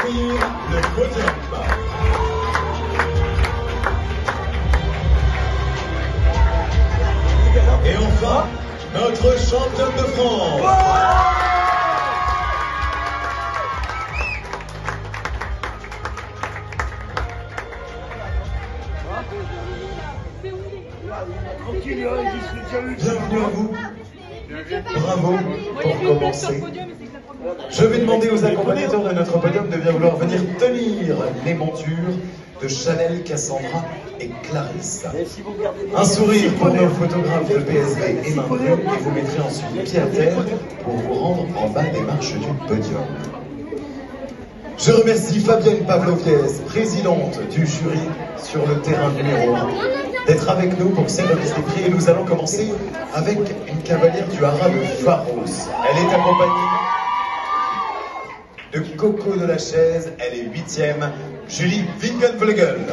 accueillir le podium. Et enfin, notre championne de France. Bienvenue à vous. Bravo pour commencer. Je vais demander aux accompagnateurs de notre podium de bien vouloir venir tenir les montures de Chanel, Cassandra et Clarisse. Un sourire pour nos photographes de PSV et Main Brûle, et vous mettrez ensuite pied à terre pour vous rendre en bas des marches du podium. Je remercie Fabienne Pavloviès, présidente du jury sur le terrain numéro 1, d'être avec nous pour cette remise des prix. Et nous allons commencer avec une cavalière du haras de Pharos. Elle est accompagnée de Coco de la Chaise, elle est 8e, Julie Wingenvlegel.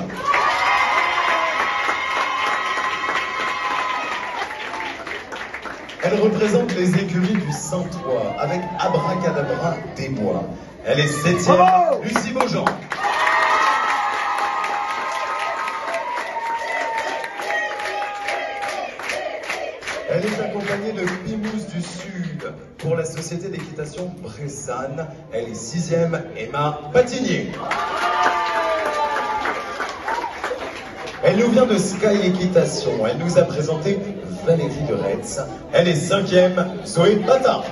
Elle représente les écuries du Saint-Ouen avec Abracadabra des Bois. Elle est 7e, Lucie Beaujean. Elle est accompagnée de Pimous du Sud pour la société d'équitation Bressane. Elle est 6e, Emma Patignier. Elle nous vient de Sky Équitation. Elle nous a présenté Valérie de Retz. Elle est 5e, Zoé Bata.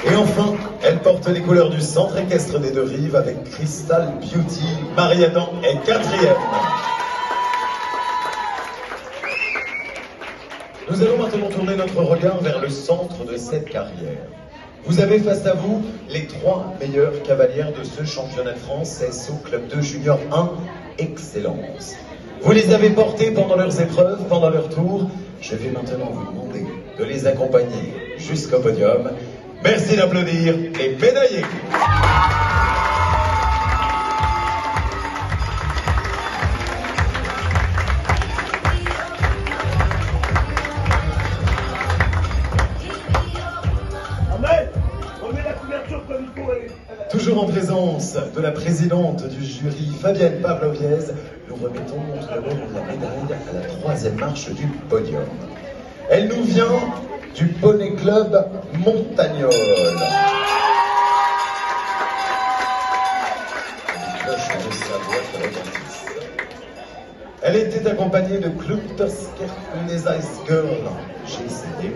Et enfin, elle porte les couleurs du centre équestre des Deux-Rives avec Crystal Beauty. Marie-Adam est 4e. Nous allons maintenant tourner notre regard vers le centre de cette carrière. Vous avez face à vous les 3 meilleures cavalières de ce championnat de France SO Club 2 Junior 1 Excellence. Vous les avez portées pendant leurs épreuves, pendant leur tour. Je vais maintenant vous demander de les accompagner jusqu'au podium. Merci d'applaudir les médaillés. Toujours en présence de la présidente du jury, Fabienne Pavloviès, nous remettons la médaille à la 3e marche du podium. Elle nous vient du Poney Club Montagnol. Elle était accompagnée de Klutterskerkunesais Girl. J'ai essayé.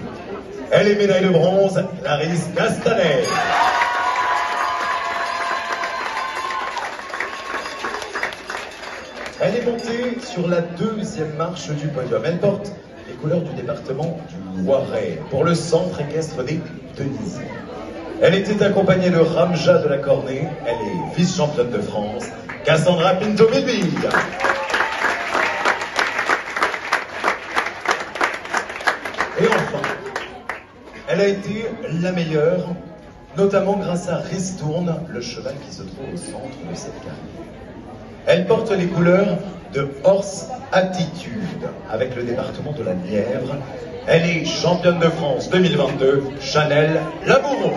Elle est médaille de bronze, Clarisse Castanet. Elle est montée sur la 2e marche du podium. Elle porte les couleurs du département du Loiret pour le centre équestre des Denizes. Elle était accompagnée de Ramja de la Cornée. Elle est vice-championne de France, Cassandra Pinto-Bilbille. Et enfin, elle a été la meilleure, notamment grâce à Ristourne, le cheval qui se trouve au centre de cette carrière. Elle porte les couleurs de Horse Attitude avec le département de la Nièvre. Elle est championne de France 2022, Chanel Laboureau.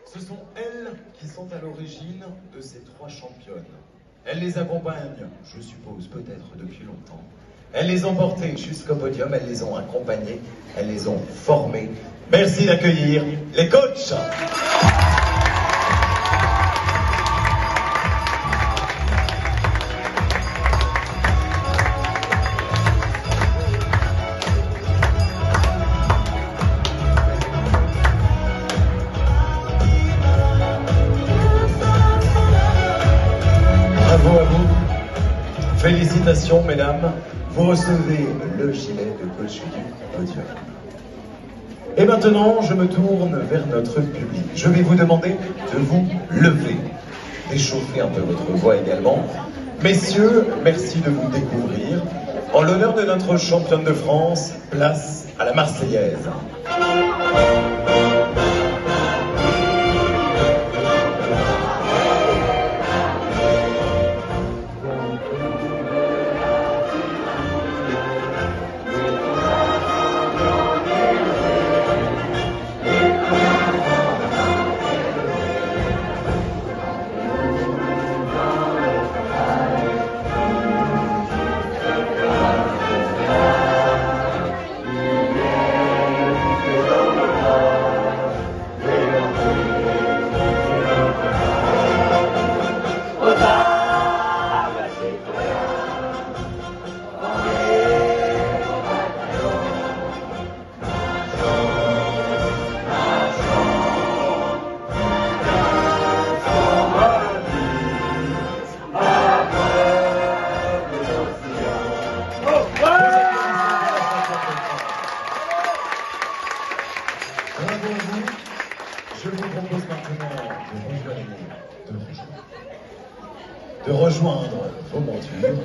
Ce sont elles qui sont à l'origine de ces 3 championnes. Elles les accompagnent, je suppose, peut-être depuis longtemps. Elles les ont portées jusqu'au podium, elles les ont accompagnées, elles les ont formées. Merci d'accueillir les coachs. Bravo à vous. Félicitations, mesdames. Vous recevez le gilet de coach du podium. Et maintenant, je me tourne vers notre public. Je vais vous demander de vous lever, d'échauffer un peu votre voix également. Messieurs, merci de vous découvrir. En l'honneur de notre championne de France, place à la Marseillaise. de rejoindre vos montures